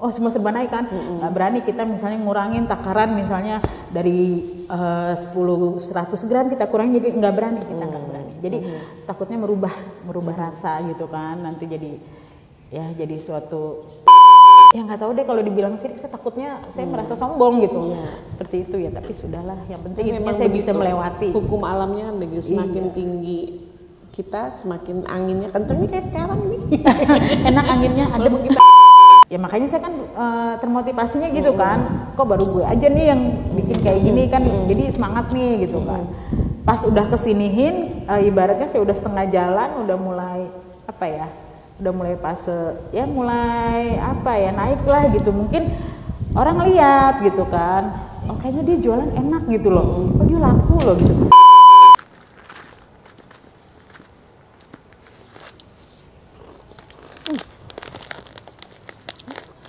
oh semua serba naik kan, nggak berani kita misalnya ngurangin takaran misalnya dari 10-100 gram kita kurangin, jadi nggak berani kita nggak berani. Jadi takutnya merubah rasa gitu kan, nanti jadi suatu ya nggak tahu deh kalau dibilang sirik, saya takutnya saya merasa sombong gitu, seperti itu ya. Tapi sudahlah, yang penting intinya saya bisa melewati. Hukum alamnya begitu, semakin tinggi kita semakin anginnya kenceng nih kayak sekarang nih. Enak anginnya, adem kita. Ya makanya saya kan termotivasinya gitu kan, kok baru gue aja nih yang bikin kayak gini kan, jadi semangat nih gitu kan. Pas udah kesinihin, ibaratnya saya udah setengah jalan, udah mulai udah mulai fase ya mulai naik lah gitu, mungkin orang lihat gitu kan, oh kayaknya dia jualan enak gitu loh, oh dia laku loh gitu.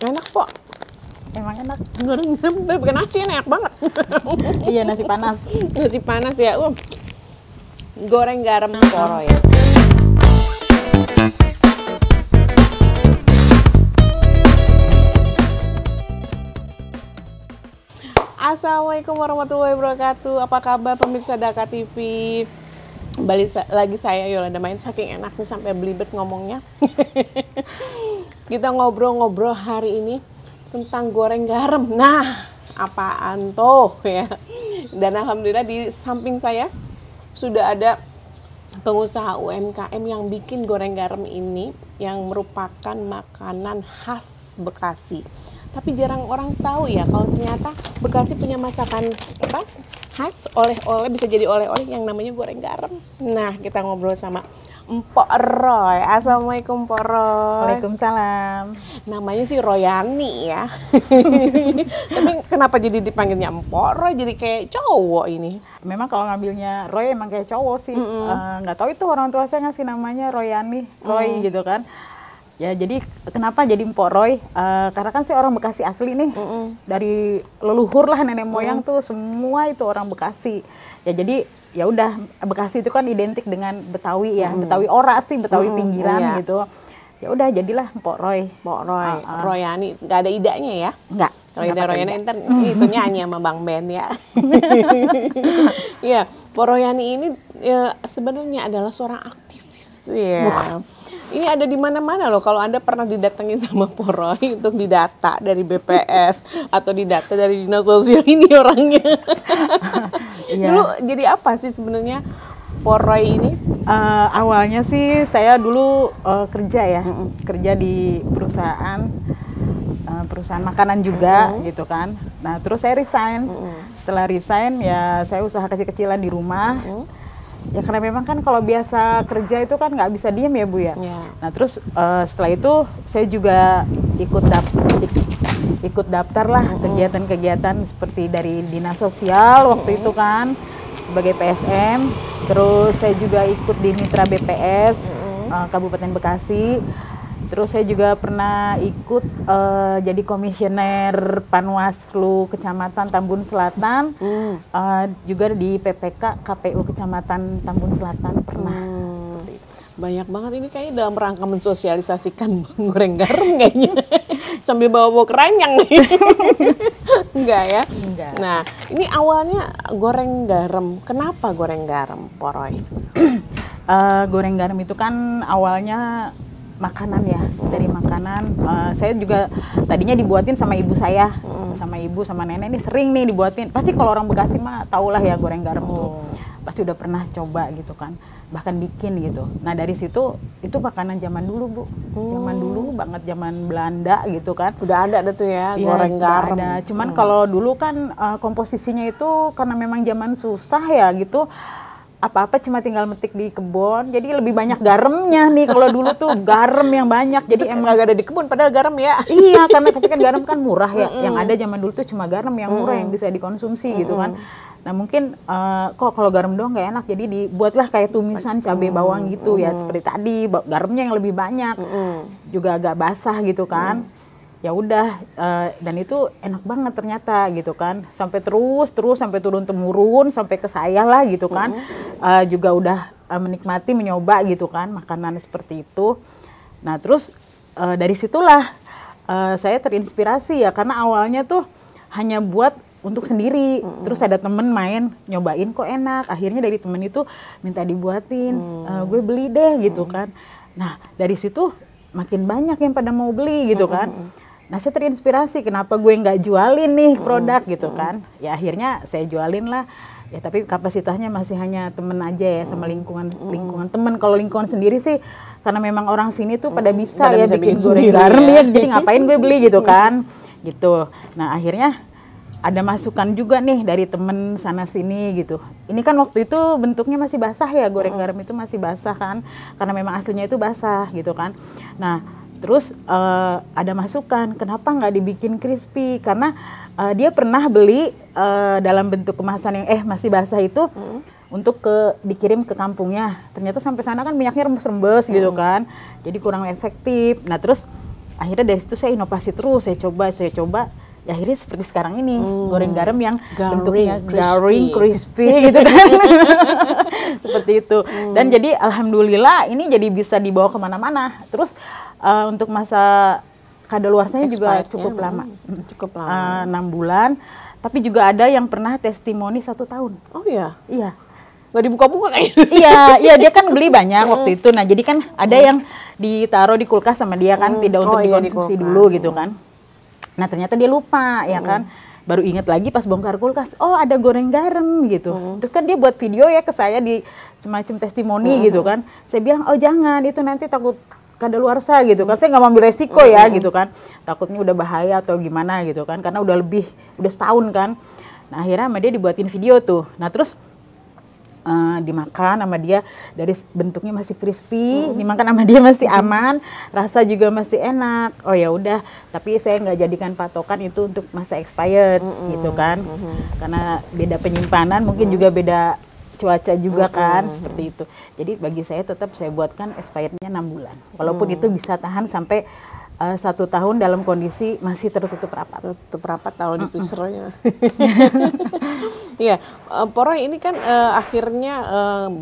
Enak kok, Emang enak. goreng bukan nasi, enak banget. Iya, nasi panas. Nasi panas ya, goreng garam poroy. Assalamualaikum warahmatullahi wabarakatuh. Apa kabar pemirsa Daka TV? Balik lagi saya Yolanda Main, saking enaknya sampai belibet ngomongnya. Kita ngobrol-ngobrol hari ini tentang goreng garam. Nah, apaan tuh ya? Dan alhamdulillah di samping saya sudah ada pengusaha UMKM yang bikin goreng garam ini, yang merupakan makanan khas Bekasi. Tapi jarang orang tahu ya kalau ternyata Bekasi punya masakan khas, oleh-oleh, bisa jadi oleh-oleh yang namanya goreng garam. Nah, kita ngobrol sama Mpok Roy. Assalamualaikum Mpok Roy. Waalaikumsalam. Namanya sih Royani ya. Tapi kenapa jadi dipanggilnya Mpok Roy, jadi kayak cowok ini? Memang kalau ngambilnya Roy emang kayak cowok sih. Nggak tahu itu orang tua saya ngasih namanya Royani, Roy gitu kan. Ya jadi kenapa jadi Mpok Roy? Karena kan saya orang Bekasi asli nih. Dari leluhur lah, nenek moyang tuh semua itu orang Bekasi. Ya jadi ya udah, Bekasi itu kan identik dengan Betawi ya. Betawi ora sih, Betawi pinggiran gitu. Ya udah jadilah Mpok Roy. Mpok Roy, Royani, nggak ada idanya ya? Nggak. Kalau ida Royani ntar itu nyanyi sama Bang Ben ya. Iya, Mpok Royani ini ya, sebenarnya adalah seorang aktivis ya. Ini ada di mana-mana loh. Kalau Anda pernah didatengin sama Mpok Roy untuk didata dari BPS atau didata dari dinas sosial, ini orangnya. Dulu jadi apa sih sebenarnya Mpok Roy ini? Awalnya sih saya dulu kerja ya, kerja di perusahaan makanan juga gitu kan. Nah terus saya resign. Setelah resign ya saya usaha kecil-kecilan di rumah. Ya karena memang kan kalau biasa kerja itu kan nggak bisa diem ya Bu ya. Nah terus setelah itu saya juga ikut daftar lah kegiatan-kegiatan seperti dari dinas sosial waktu itu kan sebagai PSM. Terus saya juga ikut di Mitra BPS Kabupaten Bekasi. Terus saya juga pernah ikut jadi komisioner Panwaslu Kecamatan Tambun Selatan, juga di PPK KPU Kecamatan Tambun Selatan pernah. Seperti itu. Banyak banget ini kayaknya dalam rangka mensosialisasikan goreng garam kayaknya. Sambil bawa-bawa keranjang nih. Enggak ya? Enggak. Nah, ini awalnya goreng garam. Kenapa goreng garam, Mpok Roy? Goreng garam itu kan awalnya makanan ya, dari makanan. Saya juga tadinya dibuatin sama ibu saya, sama ibu sama nenek ini sering nih dibuatin. Pasti kalau orang Bekasi mah tahulah ya goreng garam tuh. Pasti udah pernah coba gitu kan, bahkan bikin gitu. Nah dari situ itu makanan zaman dulu Bu, zaman dulu banget, zaman Belanda gitu kan. Udah ada tuh ya, goreng garam. Ada. Cuman kalau dulu kan komposisinya itu karena memang zaman susah ya gitu. Apa-apa cuma tinggal metik di kebun, jadi lebih banyak garamnya nih. Kalau dulu tuh garam yang banyak, jadi emang agak ada di kebun padahal garam ya. Iya, karena tapi kan garam kan murah ya. Yang ada zaman dulu tuh cuma garam yang murah yang bisa dikonsumsi gitu kan. Nah mungkin kok kalau garam doang nggak enak, jadi dibuatlah kayak tumisan cabai bawang gitu ya, seperti tadi garamnya yang lebih banyak, juga agak basah gitu kan. Ya udah, dan itu enak banget ternyata gitu kan, sampai terus sampai turun temurun sampai ke saya lah gitu kan. Juga udah menikmati, menyoba gitu kan makanan seperti itu. Nah terus dari situlah saya terinspirasi ya, karena awalnya tuh hanya buat untuk sendiri, terus ada temen main nyobain kok enak, akhirnya dari temen itu minta dibuatin, gue beli deh gitu kan. Nah dari situ makin banyak yang pada mau beli gitu kan. Nah saya terinspirasi, kenapa gue nggak jualin nih produk gitu kan. Ya akhirnya saya jualin lah, ya tapi kapasitasnya masih hanya temen aja ya, sama lingkungan temen. Kalau lingkungan sendiri sih karena memang orang sini tuh pada bisa ya bikin goreng garam ya, jadi ngapain gue beli gitu kan gitu. Nah akhirnya ada masukan juga nih dari temen sana sini gitu. Ini kan waktu itu bentuknya masih basah ya, goreng garam itu masih basah kan, karena memang aslinya itu basah gitu kan. Nah terus ada masukan, kenapa nggak dibikin crispy, karena dia pernah beli dalam bentuk kemasan yang masih basah itu untuk dikirim ke kampungnya. Ternyata sampai sana kan minyaknya rembes-rembes gitu kan, jadi kurang efektif. Nah terus akhirnya dari situ saya inovasi terus, saya coba. Ya akhirnya seperti sekarang ini, goreng garam yang bentuknya garing, crispy gitu kan. Seperti itu. Dan jadi alhamdulillah ini jadi bisa dibawa kemana-mana. Terus untuk masa kadaluarsanya juga cukup lama. Cukup lama. 6 bulan. Tapi juga ada yang pernah testimoni 1 tahun. Oh iya? Iya. Nggak dibuka-buka kayaknya? Iya, dia kan beli banyak waktu itu. Nah jadi kan ada yang ditaruh di kulkas sama dia kan, tidak untuk dikonsumsi dulu gitu kan. Nah ternyata dia lupa ya kan, baru inget lagi pas bongkar kulkas, oh ada goreng garam gitu. Terus kan dia buat video ya ke saya di semacam testimoni gitu kan. Saya bilang oh jangan, itu nanti takut kadaluarsa gitu kan. Saya nggak mau ambil resiko ya gitu kan, takutnya udah bahaya atau gimana gitu kan, karena udah setahun kan. Nah akhirnya sama dia dibuatin video tuh. Nah terus dimakan sama dia, dari bentuknya masih crispy, dimakan sama dia masih aman, rasa juga masih enak. Oh ya udah, tapi saya nggak jadikan patokan itu untuk masa expired gitu kan, karena beda penyimpanan, mungkin juga beda cuaca juga kan, seperti itu. Jadi bagi saya tetap saya buatkan expirednya 6 bulan, walaupun itu bisa tahan sampai 1 tahun dalam kondisi masih tertutup rapat. Tertutup rapat, taruh di freezernya. Iya, Poroy ini kan akhirnya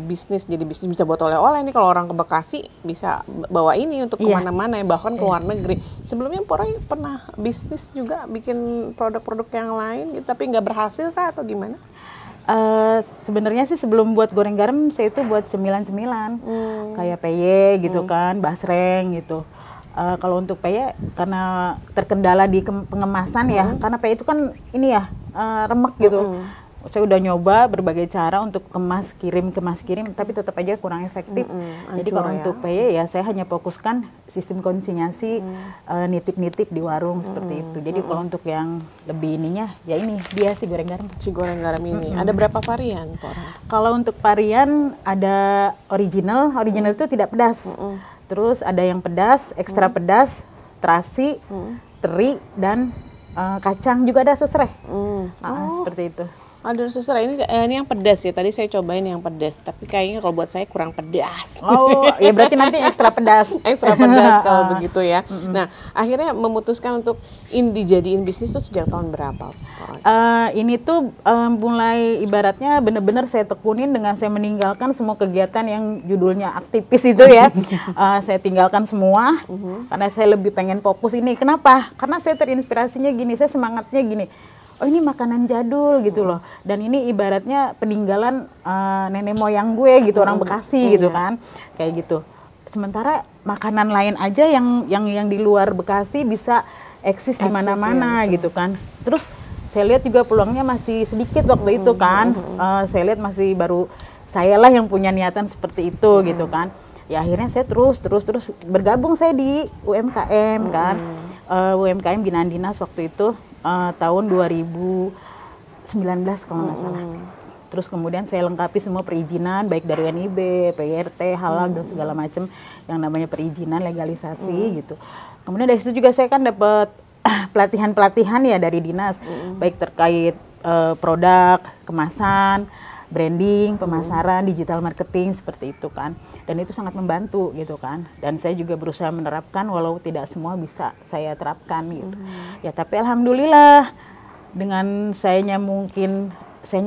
bisnis bisa buat oleh-oleh nih. Kalau orang ke Bekasi bisa bawa ini untuk kemana-mana ya, bahkan ke luar negeri. Sebelumnya Poroy pernah bisnis juga bikin produk-produk yang lain gitu, tapi nggak berhasil kah atau gimana? Sebenarnya sih sebelum buat goreng garam saya itu buat cemilan-cemilan kayak peye gitu kan, basreng gitu. Kalau untuk peye karena terkendala di pengemasan ya, karena peye itu kan ini ya remek gitu. Saya udah nyoba berbagai cara untuk kemas kirim, tapi tetap aja kurang efektif. Jadi kalau untuk peye ya saya hanya fokuskan sistem konsinyasi, nitip-nitip di warung seperti itu. Jadi kalau untuk yang lebih ininya ya ini dia si goreng garam. Si goreng garam ini ada berapa varian, Poroy? Kalau untuk varian ada original itu tidak pedas. Terus ada yang pedas, ekstra pedas, terasi, teri, dan kacang juga ada sesereh. Seperti itu. Ada sesereh ini yang pedas ya. Tadi saya cobain yang pedas, tapi kayaknya kalau buat saya kurang pedas. Oh, ya berarti nanti ekstra pedas. Ekstra pedas kalau begitu ya. Nah, akhirnya memutuskan untuk dijadiin bisnis itu sejak tahun berapa? Ini tuh mulai ibaratnya bener-bener saya tekunin dengan saya meninggalkan semua kegiatan yang judulnya aktivis itu ya. Saya tinggalkan semua karena saya lebih pengen fokus ini. Kenapa? Karena saya terinspirasinya gini, saya semangatnya gini. Oh ini makanan jadul gitu loh, dan ini ibaratnya peninggalan nenek moyang gue gitu, orang Bekasi gitu kan, kayak gitu. Sementara makanan lain aja yang di luar Bekasi bisa eksis di mana-mana gitu kan. Terus saya lihat juga peluangnya masih sedikit waktu itu kan, saya lihat masih baru saya lah yang punya niatan seperti itu gitu kan. Ya akhirnya saya terus bergabung saya di UMKM kan, UMKM binaan dinas waktu itu. Tahun 2019 kalau nggak salah. Terus kemudian saya lengkapi semua perizinan baik dari NIB, PRT, halal dan segala macam yang namanya perizinan, legalisasi gitu. Kemudian dari situ juga saya kan dapat pelatihan ya dari dinas, baik terkait produk, kemasan, branding, pemasaran, digital marketing seperti itu kan. Dan itu sangat membantu gitu kan. Dan saya juga berusaha menerapkan walau tidak semua bisa saya terapkan gitu. Ya tapi alhamdulillah dengan sayanya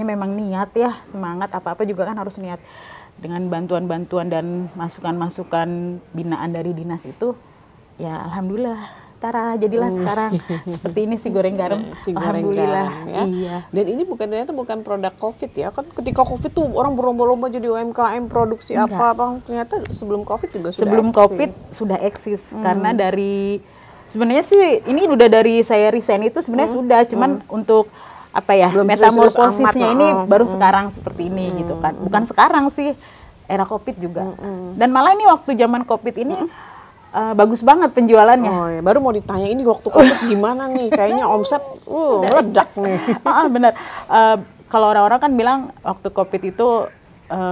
memang niat ya, semangat apa-apa juga kan harus niat. Dengan bantuan-bantuan dan masukan-masukan binaan dari dinas itu ya alhamdulillah Tara, jadilah sekarang seperti ini si goreng garam. Si goreng Alhamdulillah. garam, ya. Iya. Dan ini ternyata bukan produk COVID ya. Kan ketika COVID tuh orang berlomba-lomba jadi UMKM produksi apa. Ternyata sebelum COVID juga sudah sebelum eksis. COVID sudah eksis karena dari sebenarnya sih ini udah dari saya resign itu sebenarnya sudah, cuman untuk apa ya, Belum metamorfosisnya serius-serius ini amat, baru sekarang seperti ini gitu kan. Bukan sekarang sih, era COVID juga. Dan malah ini waktu zaman COVID ini bagus banget penjualannya. Oh ya, baru mau ditanya ini waktu COVID gimana nih? Kayaknya omset meledak nih. Benar. Kalau orang-orang kan bilang waktu COVID itu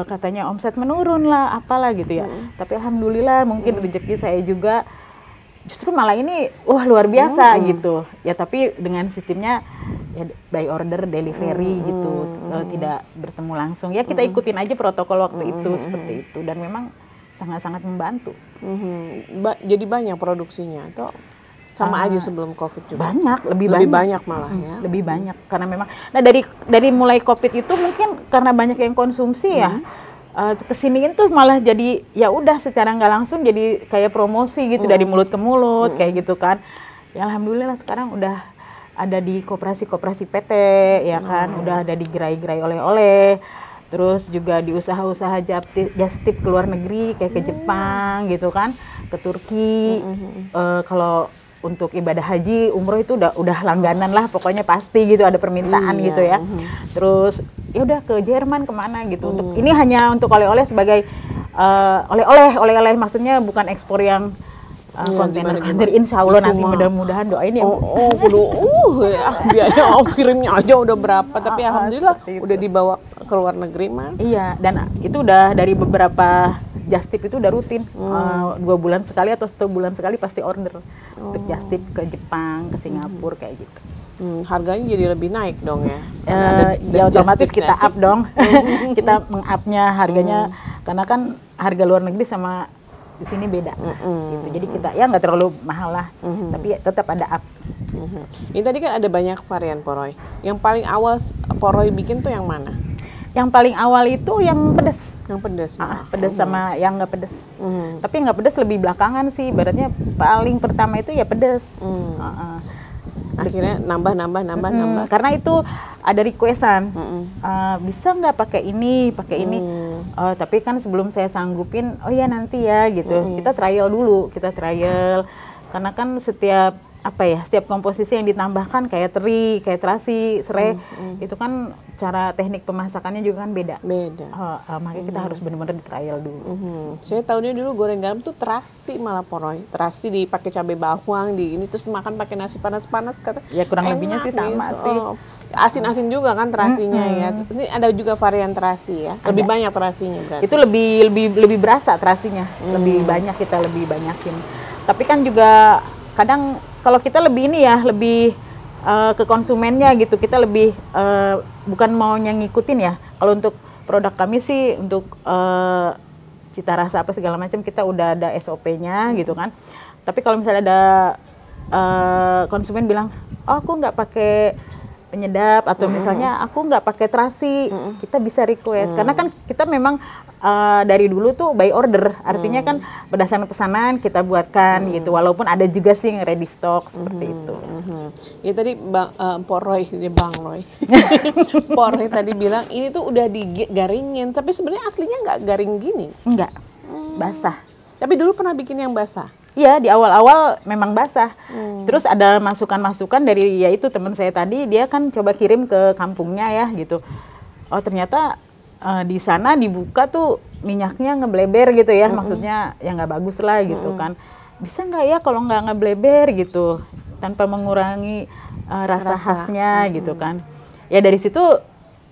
katanya omset menurun lah, apalah gitu ya. Tapi alhamdulillah mungkin rezeki saya juga justru malah ini luar biasa gitu. Ya tapi dengan sistemnya ya by order delivery gitu, tidak bertemu langsung. Ya kita ikutin aja protokol waktu itu seperti itu, dan memang sangat-sangat membantu. Jadi banyak produksinya atau sama aja sebelum COVID juga? Banyak, lebih banyak malah ya. Lebih banyak karena memang. Nah dari mulai COVID itu mungkin karena banyak yang konsumsi ya. Kesiniin tuh malah jadi ya udah secara nggak langsung jadi kayak promosi gitu dari mulut ke mulut kayak gitu kan. Ya alhamdulillah sekarang udah ada di koperasi-koperasi PT ya kan, udah ada di gerai-gerai oleh-oleh. Terus juga di usaha-usaha just tip ke luar negeri kayak ke Jepang gitu kan, ke Turki. Kalau untuk ibadah haji, umroh itu udah langganan lah, pokoknya pasti gitu ada permintaan gitu ya. Terus ya udah ke Jerman kemana gitu. Untuk ini hanya untuk oleh-oleh sebagai oleh-oleh maksudnya bukan ekspor yang kontainer. Insya Allah nanti mudah-mudahan doain ya. Biaya kirimnya aja udah berapa, tapi alhamdulillah udah dibawa ke luar negeri mah. Iya, dan itu udah dari beberapa just tip itu udah rutin. 2 bulan sekali atau 1 bulan sekali pasti order untuk just tip ke Jepang, ke Singapura kayak gitu. Harganya jadi lebih naik dong ya? Ya otomatis kita up dong. Kita meng-upnya harganya karena kan harga luar negeri sama di sini beda, gitu. Jadi kita ya nggak terlalu mahal lah, tapi tetap ada up. Ini tadi kan ada banyak varian poroy. Yang paling awal poroy bikin tuh yang mana? Yang paling awal itu yang pedas. Yang pedas. Pedas sama yang nggak pedas. Tapi yang nggak pedas lebih belakangan sih. Ibaratnya paling pertama itu ya pedas. Akhirnya nambah. Karena itu ada requestan, bisa nggak pakai ini. Tapi kan sebelum saya sanggupin, oh ya nanti ya gitu. Kita trial dulu, karena kan setiap komposisi yang ditambahkan kayak teri, kayak terasi, serai, itu kan cara teknik pemasakannya juga kan beda. Makanya kita harus benar-benar di trial dulu. Saya tahunya dulu goreng garam tuh terasi malah poroy. Terasi dipakai cabai bawang di ini terus makan pakai nasi panas-panas kata. Ya kurang lebihnya sih sama sih. Asin-asin juga kan terasinya ya. Ini ada juga varian terasi ya. Lebih banyak terasinya berarti. Itu lebih berasa terasinya. Lebih banyak kita lebih banyakin. Tapi kan juga kadang kalau kita lebih ke konsumennya gitu, kita lebih bukan mau ngikutin ya. Kalau untuk produk kami sih untuk cita rasa apa segala macam kita udah ada SOP-nya gitu kan. Tapi kalau misalnya ada konsumen bilang, oh aku nggak pakai penyedap atau misalnya aku nggak pakai terasi, kita bisa request. Karena kan kita memang dari dulu tuh by order, artinya kan berdasarkan pesanan kita buatkan gitu. Walaupun ada juga sih yang ready stock seperti itu. Ya tadi Poroy, Bang Roy, Poroy tadi bilang ini tuh udah digaringin, tapi sebenarnya aslinya nggak garing gini. Enggak, basah. Tapi dulu pernah bikin yang basah. Iya, di awal-awal memang basah. Terus ada masukan-masukan dari yaitu teman saya tadi, dia kan coba kirim ke kampungnya ya gitu. Oh ternyata di sana dibuka tuh minyaknya ngebleber gitu ya, maksudnya ya nggak bagus lah gitu kan. Bisa nggak ya kalau nggak ngebleber gitu, tanpa mengurangi rasa khasnya gitu kan. Ya dari situ,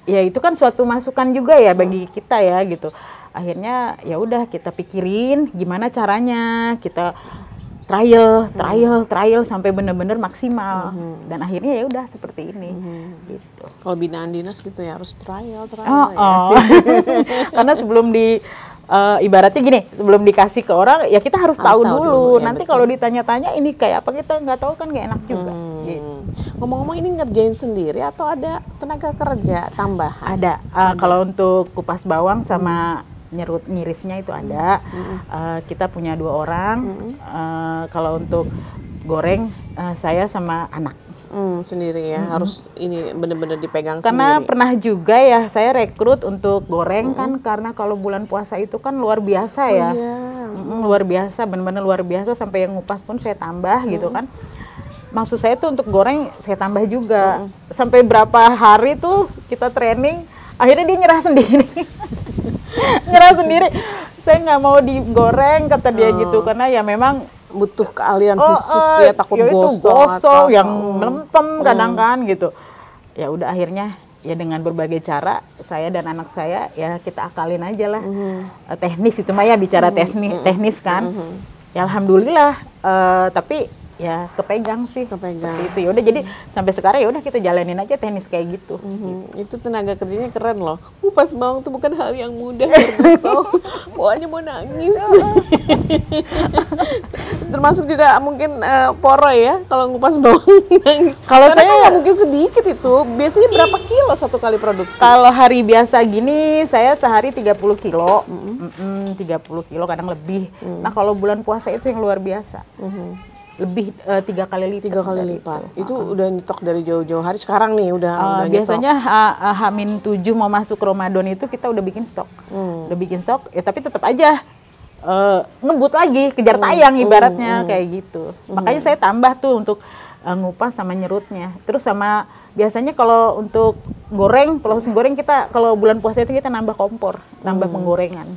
ya itu kan suatu masukan juga ya bagi kita ya gitu. Akhirnya ya udah kita pikirin gimana caranya, kita trial sampai benar-benar maksimal dan akhirnya ya udah seperti ini gitu. Kalau binaan dinas gitu ya harus trial ya. Karena sebelum ibaratnya gini, sebelum dikasih ke orang ya kita harus tahu dulu. Ya, nanti kalau ditanya-tanya ini kayak apa kita nggak tahu kan nggak enak juga. Gitu. Ngomong-ngomong ini ngerjain sendiri atau ada tenaga kerja tambahan? Ada. Kalau untuk kupas bawang sama nyirisnya itu ada. Kita punya 2 orang. Kalau untuk goreng saya sama anak. Sendiri ya, harus ini benar-benar dipegang Karena sendiri. pernah juga ya saya rekrut untuk goreng kan, karena kalau bulan puasa itu kan luar biasa ya. Iya. Luar biasa, benar-benar luar biasa, sampai yang ngupas pun saya tambah gitu kan. Maksud saya tuh untuk goreng saya tambah juga. Sampai berapa hari tuh kita training, akhirnya dia nyerah sendiri. Nyerah sendiri. Saya nggak mau digoreng kata dia gitu, karena ya memang Butuh keahlian khusus ya, takut ya itu gosong atau yang melempem kadang kan gitu. Ya udah akhirnya ya dengan berbagai cara saya dan anak saya ya kita akalin aja lah. Teknis itu mah ya bicara teknis kan. Ya alhamdulillah, tapi ya kepegang sih. Seperti itu. Ya udah jadi sampai sekarang ya udah kita jalanin aja teknis kayak gitu. Itu tenaga kerjanya keren loh. Kupas bawang tuh bukan hal yang mudah, Herbuso. Pokoknya mau nangis. Termasuk juga mungkin Poroy ya, kalau ngupas bawang nangis. Kalau Karena saya kan nggak mungkin sedikit itu. Biasanya berapa kilo satu kali produksi? Kalau hari biasa gini saya sehari 30 kilo. 30 kilo kadang lebih. Nah kalau bulan puasa itu yang luar biasa. Lebih 3 kali lipat. 3 kali lipat. Itu udah nyetok dari jauh-jauh hari. Sekarang nih udah biasanya H-7 mau masuk Ramadan itu kita udah bikin stok. Udah bikin stok, ya tapi tetap aja ngebut lagi, kejar tayang ibaratnya kayak gitu. Makanya saya tambah tuh untuk ngupas sama nyerutnya. Terus sama biasanya kalau untuk goreng, proses goreng kita kalau bulan puasa itu kita nambah kompor, nambah penggorengan.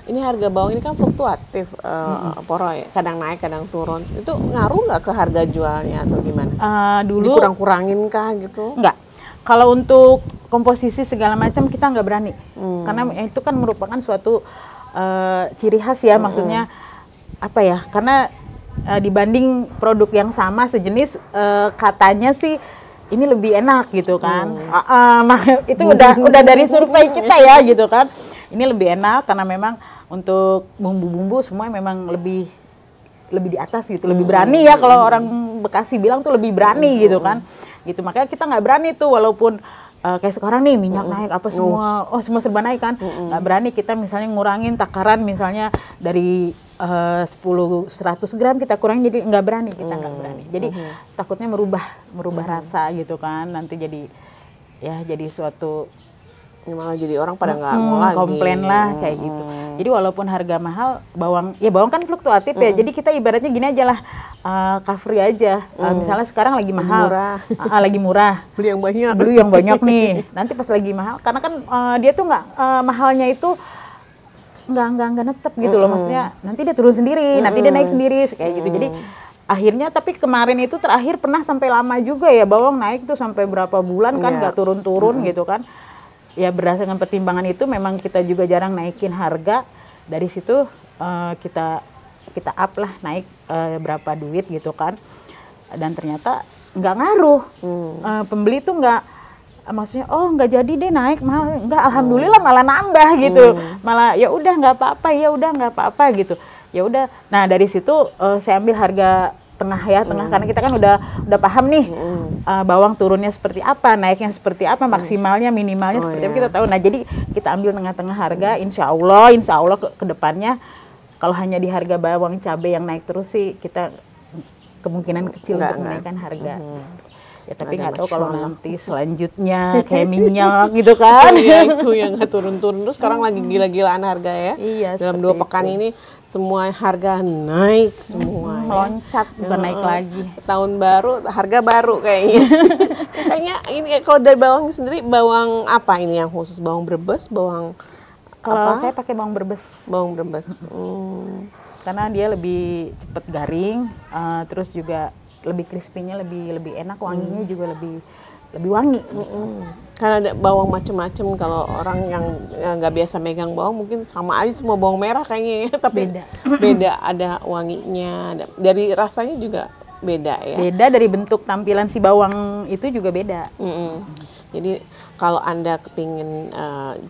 Ini harga bawang ini kan fluktuatif, Poroy. Kadang naik, kadang turun. Itu ngaruh nggak ke harga jualnya atau gimana? Dulu Dikurang-kurangin kah gitu? enggak. Kalau untuk komposisi segala macam kita nggak berani. Karena itu kan merupakan suatu ciri khas ya, maksudnya apa ya? Karena dibanding produk yang sama sejenis, katanya sih ini lebih enak gitu kan. Itu udah dari survei kita ya gitu kan. Ini lebih enak karena memang untuk bumbu-bumbu semua memang lebih di atas gitu, lebih berani ya, kalau orang Bekasi bilang tuh lebih berani gitu kan. Gitu makanya kita nggak berani tuh, walaupun kayak sekarang nih minyak naik apa semua, semua serba naik kan. Nggak berani kita misalnya ngurangin takaran misalnya dari 100 gram kita kurangin, jadi nggak berani, kita nggak berani. Jadi takutnya merubah rasa gitu kan, nanti jadi suatu malah jadi orang pada nggak mau lagi. Komplain lah kayak gitu. Jadi walaupun harga mahal, bawang kan fluktuatif ya. Jadi kita ibaratnya gini aja lah, cover aja. Misalnya sekarang lagi mahal, lagi murah. Beli yang banyak nih. Nanti pas lagi mahal, karena kan dia tuh nggak mahalnya itu nggak netep gitu loh. Maksudnya nanti dia turun sendiri, nanti dia naik sendiri kayak gitu. Jadi akhirnya, tapi kemarin itu terakhir pernah sampai lama juga ya bawang naik tuh sampai berapa bulan kan nggak turun-turun gitu kan. Ya berdasarkan pertimbangan itu memang kita juga jarang naikin harga. Dari situ kita up lah, naik berapa duit gitu kan. Dan ternyata nggak ngaruh. Pembeli tuh nggak, maksudnya nggak jadi deh naik mahal, nggak, alhamdulillah malah nambah gitu. Malah ya udah nggak apa-apa gitu. Ya udah. Nah dari situ saya ambil harga tengah ya, karena kita kan udah paham nih bawang turunnya seperti apa, naiknya seperti apa, maksimalnya, minimalnya seperti apa kita tahu. Nah jadi kita ambil tengah-tengah harga, insya Allah ke depannya kalau hanya di harga bawang cabai yang naik terus sih kita kemungkinan kecil untuk menaikkan harga. Ya tapi nggak tahu kalau nanti selanjutnya kayak minyak gitu kan. Iya, itu yang nggak turun-turun. Terus sekarang lagi gila-gilaan harga ya. Iya, dalam 2 pekan ini semua harga naik semua. Meloncat, bukan naik lagi. Tahun baru, harga baru kayaknya. Kayaknya ini kalau dari bawang sendiri, bawang apa ini yang khusus? Bawang Brebes, bawang kalau saya pakai bawang Brebes. Bawang Brebes. Karena dia lebih cepat garing, terus juga lebih crispy-nya lebih enak, wanginya juga lebih wangi. Karena ada bawang macam-macam, kalau orang yang nggak biasa megang bawang mungkin sama aja semua bawang merah kayaknya ya, tapi beda ada wanginya, dari rasanya juga beda ya. Beda dari bentuk tampilan si bawang itu juga beda. Jadi kalau Anda kepingin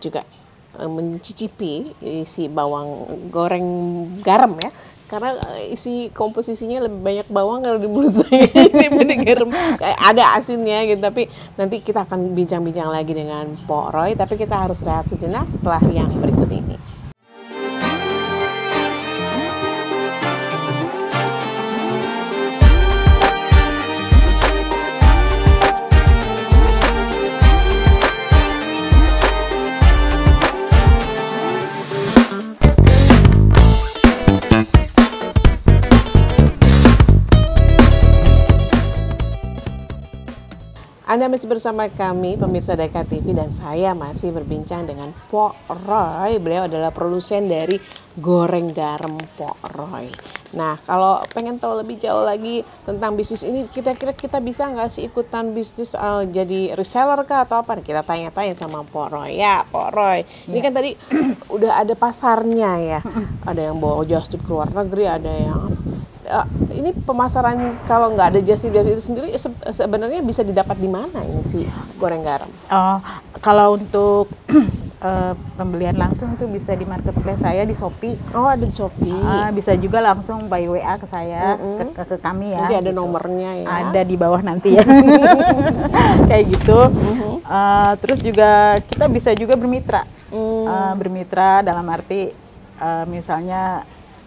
juga mencicipi isi bawang goreng garam ya, karena isi komposisinya lebih banyak bawang kalau di mulut saya dibanding garam. Ada asinnya gitu, tapi nanti kita akan bincang-bincang lagi dengan Poroy, tapi kita harus rehat sejenak setelah yang berikut ini. Anda masih bersama kami, pemirsa Deka TV, dan saya masih berbincang dengan Pok Roy. Beliau adalah produsen dari goreng garam Pok Roy. Nah, kalau pengen tahu lebih jauh lagi tentang bisnis ini, kira-kira kita bisa nggak sih ikutan bisnis jadi reseller kah atau apa? Kita tanya-tanya sama Pok Roy. Ya, Pok Roy. Ini kan tadi udah ada pasarnya ya. Ada yang bawa just tip ke luar negeri, ada yang ini pemasaran kalau nggak ada just tip dari itu sendiri sebenarnya bisa didapat di mana ini si goreng garam? Oh, kalau untuk pembelian langsung itu bisa di marketplace saya di Shopee. Oh, ada di Shopee. Bisa juga langsung by WA ke saya, ke kami ya. Nanti ada gitu. nomornya ya. Ada di bawah nanti ya. Kayak gitu. Terus juga kita bisa juga bermitra. Bermitra dalam arti misalnya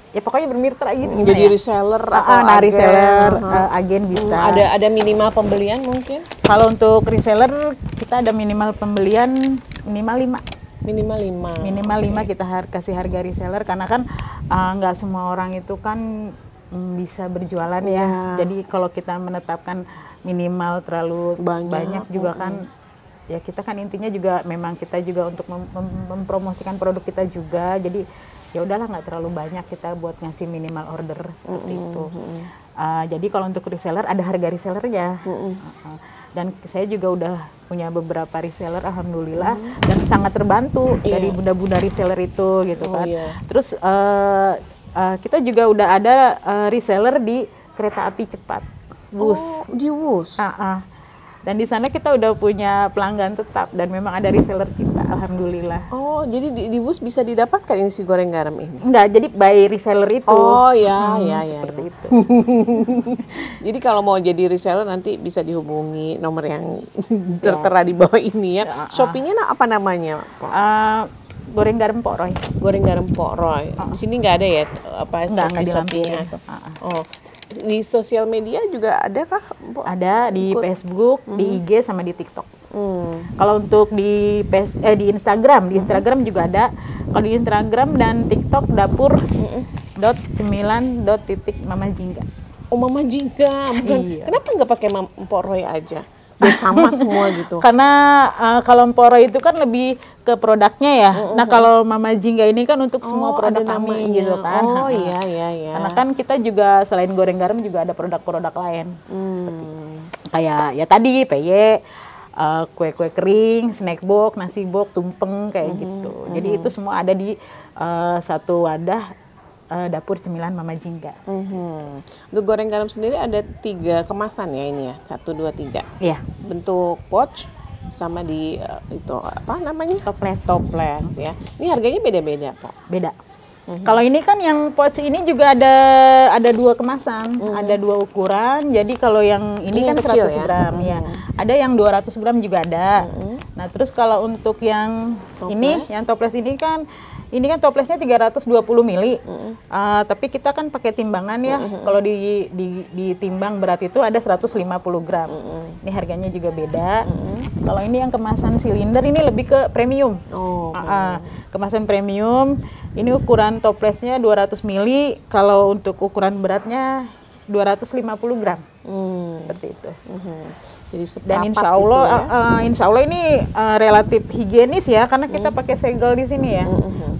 ya pokoknya bermitra gitu. Jadi ya? reseller atau agen. Reseller, agen bisa. Ada minimal pembelian mungkin? Kalau untuk reseller kita ada minimal pembelian minimal 5. Minimal 5 kita kasih harga reseller karena kan nggak semua orang itu kan bisa berjualan ya. Jadi kalau kita menetapkan minimal terlalu banyak juga kan ya kita kan intinya juga memang kita juga untuk mempromosikan produk kita juga. Jadi ya udahlah nggak terlalu banyak kita buat ngasih minimal order seperti itu. Jadi kalau untuk reseller ada harga resellernya. Dan saya juga udah punya beberapa reseller alhamdulillah dan sangat terbantu dari bunda-bunda reseller itu gitu kan. Terus kita juga udah ada reseller di kereta api cepat Wus. Di Wus. Dan di sana kita udah punya pelanggan tetap dan memang ada reseller kita alhamdulillah. Oh, jadi di Wus bisa didapatkan ini si goreng garam ini? Enggak, jadi by reseller itu. Oh ya, seperti itu. Jadi kalau mau jadi reseller nanti bisa dihubungi nomor yang tertera di bawah ini ya. Shopee-nya apa namanya? Goreng garam Pok Roy. Goreng garam Pok Roy. Di sini nggak ada ya nggak di Shopee-nya. Oh. Di sosial media juga ada kah? Ada di Facebook, di IG sama di TikTok. Kalau untuk di Instagram juga ada. Kalau di Instagram dan TikTok dapur.9.mamajingga. Oh, Mama Jingga. Iya. Kenapa nggak pakai Pok Roy aja? Biar sama semua gitu. Karena kalau Pok Roy itu kan lebih ke produknya ya. Nah kalau Mama Jingga ini kan untuk semua produk kami gitu kan. Oh iya. Karena kan kita juga selain goreng garam juga ada produk-produk lain. Seperti kayak ya tadi PY, kue-kue kering, snack box, nasi box, tumpeng kayak gitu. Jadi itu semua ada di satu wadah dapur cemilan Mama Jingga. Untuk goreng garam sendiri ada 3 kemasan ya ini ya, 1, 2, 3. Iya. Bentuk pouch sama di itu apa namanya? Toples ya. Ini harganya beda-beda Pak. Beda. Kalau ini kan yang pouch ini juga ada 2 kemasan, ada 2 ukuran. Jadi kalau yang ini kan 100 gram ya. Ada yang 200 gram juga ada. Nah, terus kalau untuk yang ini, yang toples ini kan toplesnya 320 mili. Tapi kita kan pakai timbangan ya. Kalau ditimbang berat itu ada 150 gram. Ini harganya juga beda. Kalau ini yang kemasan silinder ini lebih ke premium. Kemasan premium. Ini ukuran toplesnya 200 mili. Kalau untuk ukuran beratnya 250 gram. Seperti itu. Jadi dan insya Allah ini relatif higienis ya karena kita pakai segel di sini ya,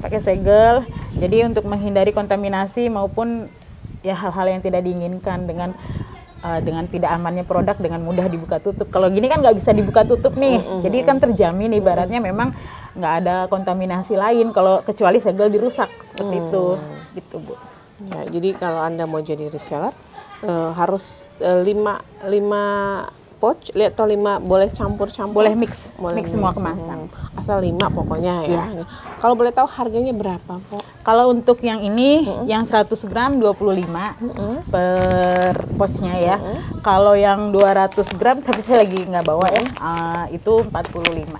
pakai segel. Jadi untuk menghindari kontaminasi maupun ya hal-hal yang tidak diinginkan dengan tidak amannya produk dengan mudah dibuka tutup. Kalau gini kan nggak bisa dibuka tutup nih, jadi kan terjamin ibaratnya memang nggak ada kontaminasi lain kalau kecuali segel dirusak seperti itu, gitu Bu. Ya, jadi kalau Anda mau jadi reseller harus 5 pouch, atau 5 boleh campur-campur? Boleh mix semua kemasan. Asal 5 pokoknya ya. Kalau boleh tahu harganya berapa, Pok? Kalau untuk yang ini, yang 100 gram 25 per pouchnya ya. Kalau yang 200 gram, tapi saya lagi nggak bawa ya, itu 45.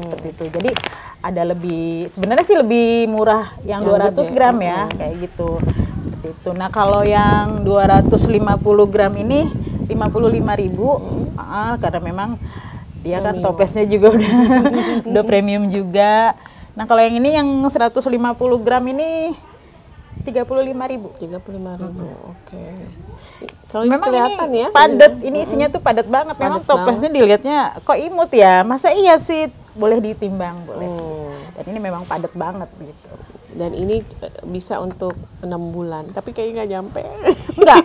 Seperti itu. Jadi ada sebenarnya sih lebih murah yang 200 gram ya, kayak gitu. Seperti itu. Nah kalau yang 250 gram ini 55.000, karena memang dia kan toplesnya juga udah premium juga. Nah kalau yang ini yang 150 gram ini 35.000. 35.000. Oke. Kalau Memang kelihatan ini ya. padat, ini isinya tuh padat banget. Memang Padat toplesnya dilihatnya kok imut ya. Masa iya sih? Boleh ditimbang, boleh. Dan ini memang padat banget gitu. Dan ini bisa untuk 6 bulan, tapi kayaknya nggak nyampe. Enggak.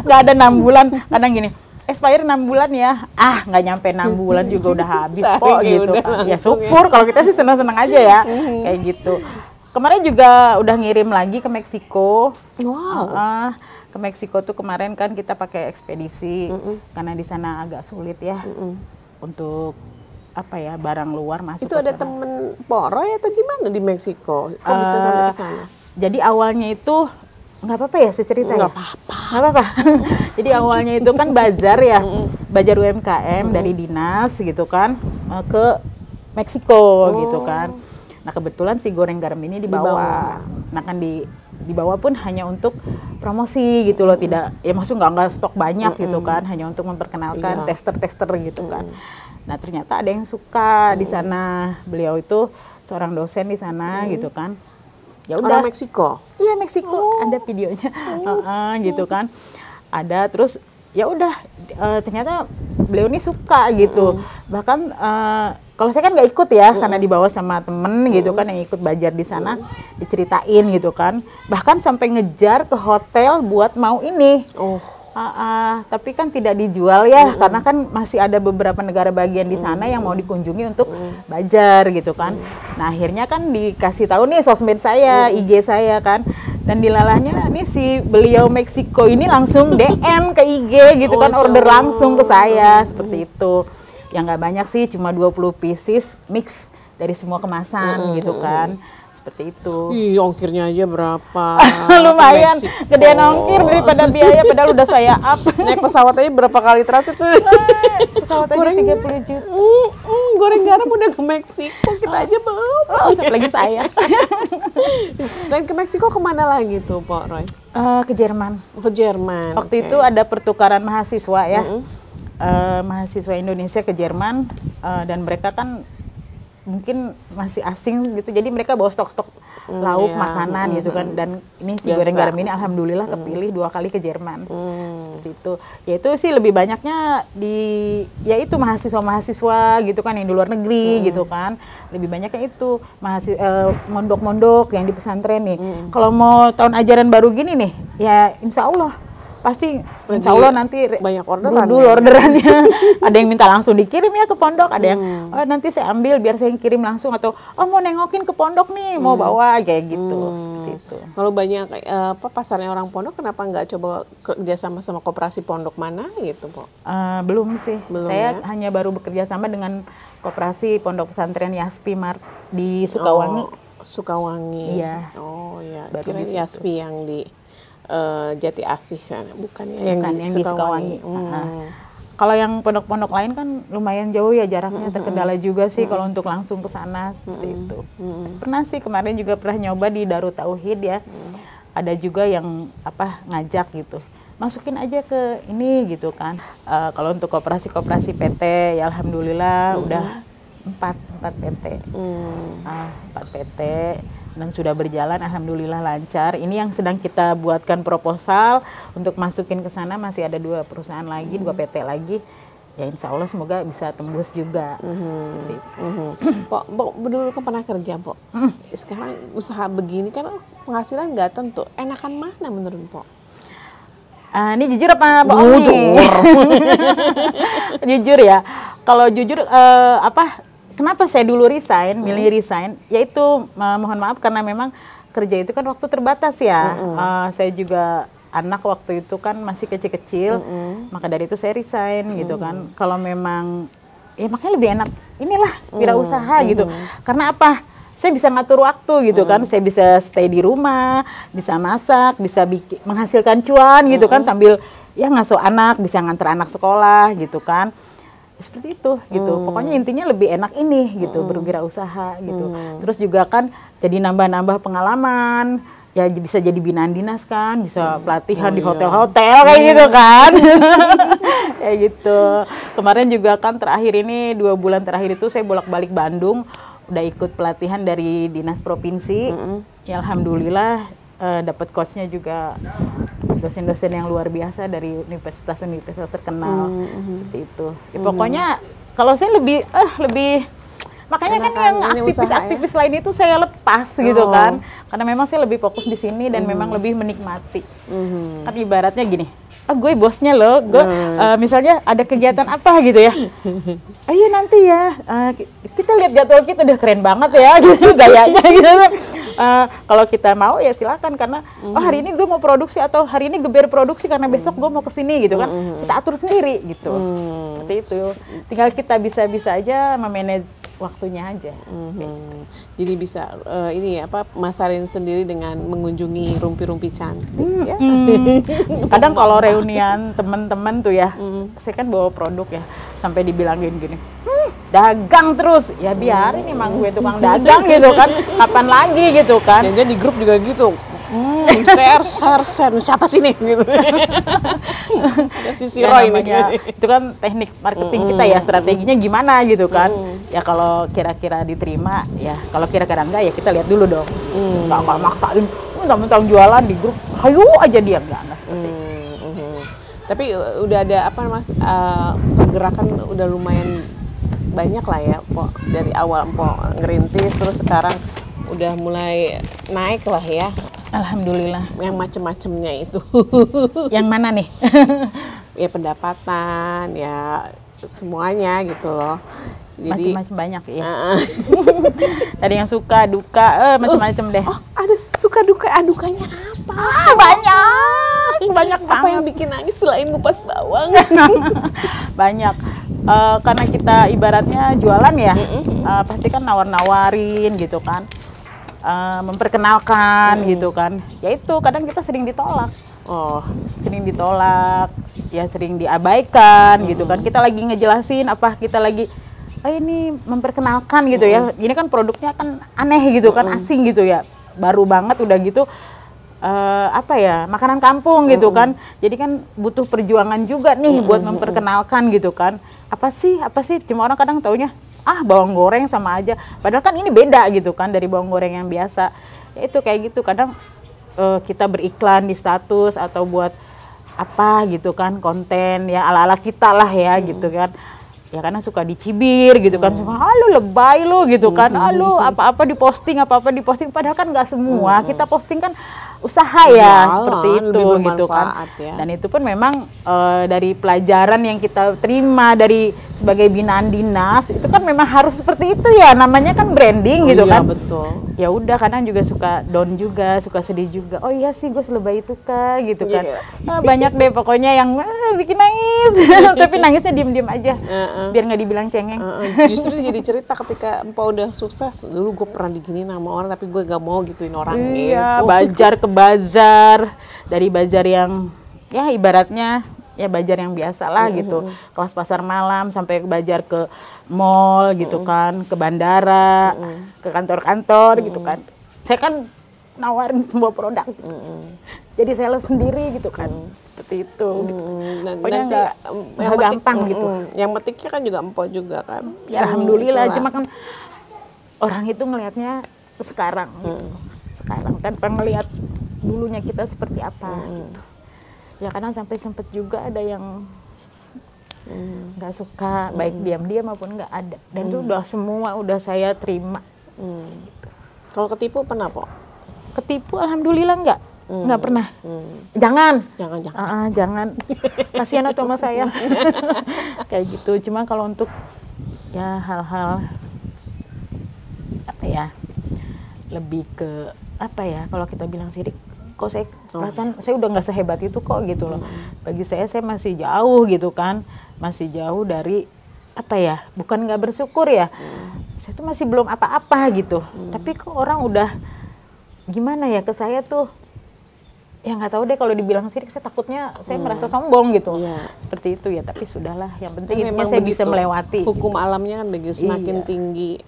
Enggak ada 6 bulan. Kadang gini, expire 6 bulan ya. Ah, nggak nyampe 6 bulan juga udah habis kok gitu kan. Ya syukur kalau kita sih senang-senang aja ya. Kayak gitu. Kemarin juga udah ngirim lagi ke Meksiko. Wow. Ke Meksiko tuh kemarin kan kita pakai ekspedisi karena di sana agak sulit ya untuk apa ya, barang luar masuk. Itu ada temen Poroy atau gimana di Meksiko? Kok bisa sampai ke sana? Jadi awalnya itu nggak apa-apa ya secerita ya? Nggak apa-apa. Nggak apa-apa. Jadi awalnya itu kan bazar ya, bazar UMKM dari dinas gitu kan ke Meksiko gitu kan. Nah kebetulan si goreng garam ini dibawa. Nah kan dibawa pun hanya untuk promosi gitu loh, tidak ya maksud nggak stok banyak gitu kan, hanya untuk memperkenalkan tester-tester gitu kan. Nah ternyata ada yang suka di sana, beliau itu seorang dosen di sana gitu kan. Ya udah. Orang Meksiko. Iya Meksiko, ada videonya gitu kan. Ada terus ya udah ternyata beliau ini suka gitu. Bahkan kalau saya kan nggak ikut ya karena dibawa sama temen gitu kan yang ikut belajar di sana, diceritain gitu kan. Bahkan sampai ngejar ke hotel buat mau ini. Tapi kan tidak dijual ya karena kan masih ada beberapa negara bagian di sana yang mau dikunjungi untuk belajar gitu kan. Nah akhirnya kan dikasih tahu nih sosmed saya, IG saya kan, dan dilalahnya nih si beliau Meksiko ini langsung DM ke IG gitu kan, order langsung ke saya seperti itu. Yang nggak banyak sih, cuma 20 pieces mix dari semua kemasan gitu kan. Seperti itu. Ih, ongkirnya aja berapa? Lumayan, gedean ongkir daripada biaya, padahal udah saya up. Naik pesawat aja berapa kali transit tuh? Pesawat aja 30 juta. Goreng garam udah ke Meksiko, kita aja belum. Apalagi saya. Selain ke Meksiko kemana lagi tuh, Pak Roy? Ke Jerman. Ke Jerman. Waktu itu ada pertukaran mahasiswa ya. Mahasiswa Indonesia ke Jerman, dan mereka kan mungkin masih asing gitu, jadi mereka bawa stok-stok lauk, makanan gitu kan, dan ini si goreng garam ini alhamdulillah kepilih 2 kali ke Jerman. Seperti itu. Ya itu sih lebih banyaknya ya itu mahasiswa-mahasiswa gitu kan yang di luar negeri gitu kan. Lebih banyaknya itu mondok-mondok yang di pesantren nih. Kalau mau tahun ajaran baru gini nih, ya insya Allah pasti insya Allah nanti banyak orderan dulu orderannya. Ada yang minta langsung dikirim ya ke pondok, ada yang nanti saya ambil biar saya kirim langsung, atau mau nengokin ke pondok nih, mau bawa kayak gitu. Seperti itu. Kalau banyak pasarnya orang pondok, kenapa nggak coba kerja sama koperasi pondok mana gitu, Po? Belum sih. Saya hanya baru bekerja sama dengan koperasi pondok pesantren Yaspi Mart di Sukawangi. Sukawangi. Iya. Oh ya. Baru Kira Yaspi yang di Jati Asih kan, bukan ya, yang di Sukawangi. Kalau yang pondok-pondok lain kan lumayan jauh ya jaraknya, terkendala juga sih kalau untuk langsung ke sana seperti itu. Pernah sih kemarin juga pernah nyoba di Darut Tauhid ya. Ada juga yang ngajak gitu. Masukin aja ke ini gitu kan. Kalau untuk koperasi-koperasi PT ya alhamdulillah udah 4 PT. 4 PT. Dan sudah berjalan alhamdulillah lancar. Ini yang sedang kita buatkan proposal untuk masukin ke sana, masih ada 2 perusahaan lagi, 2 PT lagi. Ya insya Allah semoga bisa tembus juga. Seperti itu. Pok, dulu kan pernah kerja, Pok. Sekarang usaha begini kan penghasilan nggak tentu. Enakan mana menurut Pok? Ini jujur apa bohong nih? Jujur ya. Kalau jujur kenapa saya dulu milih resign, yaitu mohon maaf karena memang kerja itu kan waktu terbatas ya. Saya juga anak waktu itu kan masih kecil-kecil, maka dari itu saya resign gitu kan. Kalau memang, ya makanya lebih enak inilah wirausaha gitu. Karena apa? Saya bisa ngatur waktu gitu kan, saya bisa stay di rumah, bisa masak, bisa menghasilkan cuan gitu kan, sambil ya ngasuh anak, bisa nganter anak sekolah gitu kan. Seperti itu gitu. Pokoknya intinya lebih enak ini gitu, berwirausaha gitu. Terus juga kan jadi nambah-nambah pengalaman, ya bisa jadi binaan dinas kan, bisa pelatihan di hotel-hotel kayak gitu kan. Kayak gitu. Kemarin juga kan terakhir ini 2 bulan terakhir itu saya bolak-balik Bandung udah ikut pelatihan dari dinas provinsi. Ya alhamdulillah dapat coachnya juga dosen-dosen yang luar biasa dari universitas-universitas terkenal seperti itu. Ya, pokoknya kalau saya lebih makanya kan yang aktivis-aktivis lain itu saya lepas gitu kan, karena memang saya lebih fokus di sini dan memang lebih menikmati. Kan ibaratnya gini, gue bosnya loh, gue misalnya ada kegiatan apa gitu ya, ayo nanti ya kita lihat jadwal kita udah keren banget ya gitu gayanya gitu. Kalau kita mau ya silakan, karena hari ini gue mau produksi atau hari ini geber produksi karena besok gue mau kesini gitu kan, kita atur sendiri gitu. Seperti itu, tinggal kita bisa aja memanage waktunya aja. Jadi bisa ini ya apa, masarin sendiri dengan mengunjungi rumpi-rumpi cantik. Ya. Kadang kalau reunian teman-teman tuh ya, saya kan bawa produk ya, sampai dibilangin gini, dagang terus, ya biarin emang gue tukang dagang gitu kan, kapan lagi gitu kan. Jangan di grup juga gitu. Share, siapa sih nih gitu. Ya si Roy ini. Itu kan teknik marketing kita ya, strateginya gimana gitu kan. Ya kalau kira-kira diterima, ya kalau kira-kira enggak ya kita lihat dulu dong. Enggak maksain, mentang-mentang jualan di grup, hayu aja dia, enggak seperti itu. Tapi udah ada apa Mas, pergerakan udah lumayan banyak lah ya, Po, dari awal Po ngerintis terus sekarang udah mulai naik lah ya. Alhamdulillah. Yang macem-macemnya itu. Yang mana nih? Ya pendapatan, ya semuanya gitu loh. Jadi Macem-macem banyak ya. Ada yang suka, duka, macem-macem deh. Oh, ada suka duka, dukanya apa? Banyak banget. Apa yang bikin nangis selain ngupas bawang? Banyak. Karena kita ibaratnya jualan ya, pasti kan nawar-nawarin gitu kan. Memperkenalkan gitu kan, ya itu kadang kita sering ditolak, sering ditolak, ya sering diabaikan gitu kan. Kita lagi ngejelasin apa, kita lagi ini memperkenalkan gitu ya, ini kan produknya kan aneh gitu kan, asing gitu ya, baru banget udah gitu apa ya, makanan kampung gitu kan, jadi kan butuh perjuangan juga nih buat memperkenalkan gitu kan. Apa sih, cuma orang kadang taunya bawang goreng sama aja, padahal kan ini beda gitu kan dari bawang goreng yang biasa. Ya itu kayak gitu, kadang kita beriklan di status atau buat apa gitu kan, konten ya ala-ala kita lah ya gitu kan. Ya karena suka dicibir gitu kan, halo lebay lo gitu kan, halo apa-apa diposting, padahal kan nggak semua kita posting kan usaha ya, seperti itu gitu kan. Ya. Dan itu pun memang dari pelajaran yang kita terima dari sebagai binaan dinas, itu kan memang harus seperti itu ya, namanya kan branding gitu kan. Betul. Ya udah, kadang juga suka down juga, suka sedih juga. Oh iya sih, gue selebay itu Kak gitu kan. Banyak deh pokoknya yang bikin nangis. Tapi nangisnya diem-diem aja, biar nggak dibilang cengeng. Justru jadi cerita ketika Empau udah sukses, dulu gue pernah diginiin sama orang tapi gue gak mau gituin orang. Iya, bazar ke bazar, dari bazar yang ya ibaratnya ya bazar yang biasa lah gitu, kelas pasar malam sampai bazar ke mall gitu kan, ke bandara, ke kantor-kantor gitu kan. Saya kan nawarin semua produk gitu. Jadi sales sendiri gitu kan, seperti itu gitu. Pokoknya nggak gampang gitu. Yang metiknya kan juga Empau juga kan. Ya alhamdulillah, cuma kan orang itu ngelihatnya sekarang gitu. Sekarang tanpa ngelihat dulunya kita seperti apa gitu. Ya kadang sampai sempet juga ada yang nggak suka, baik diam-diam maupun nggak ada. Dan itu udah semua udah saya terima. Gitu. Kalau ketipu pernah Po? Ketipu alhamdulillah nggak pernah. Jangan. Kasihan atau sama saya. Kayak gitu. Cuma kalau untuk ya hal-hal apa ya, lebih ke apa ya, kalau kita bilang sirik, kok saya perasaan saya udah nggak sehebat itu kok gitu loh. Bagi saya masih jauh gitu kan, masih jauh dari apa ya, bukan nggak bersyukur ya, saya tuh masih belum apa-apa gitu. Tapi kok orang udah gimana ya ke saya tuh, ya nggak tahu deh, kalau dibilang sirik saya takutnya saya merasa sombong gitu. Seperti itu ya, tapi sudahlah, yang penting intinya saya bisa melewati. Hukum alamnya kan begitu, semakin tinggi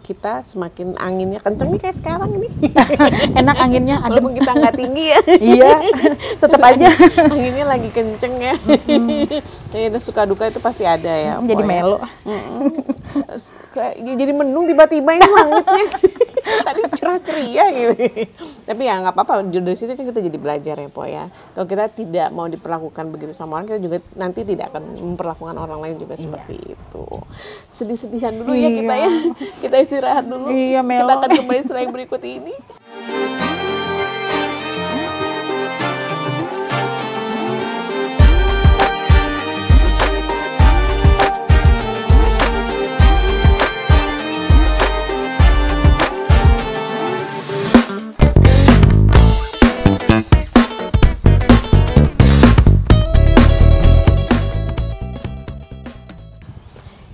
kita semakin anginnya kenceng nih kayak sekarang nih. Enak anginnya, adem. Walaupun kita nggak tinggi ya. Iya, tetap aja. Anginnya lagi kenceng ya. Jadi suka duka itu pasti ada ya. Jadi melo. Kayak jadi mendung tiba-tiba ini langitnya. Tadi cerah ceria gitu. Tapi ya nggak apa-apa, dari situ kan kita jadi belajar ya Po ya. Kalau kita tidak mau diperlakukan begitu sama orang, kita juga nanti tidak akan memperlakukan orang lain juga seperti itu. Sedih-sedihan dulu ya kita ya. Kita istirahat dulu. Iya, melo. Kita akan kembali setelah yang berikut ini.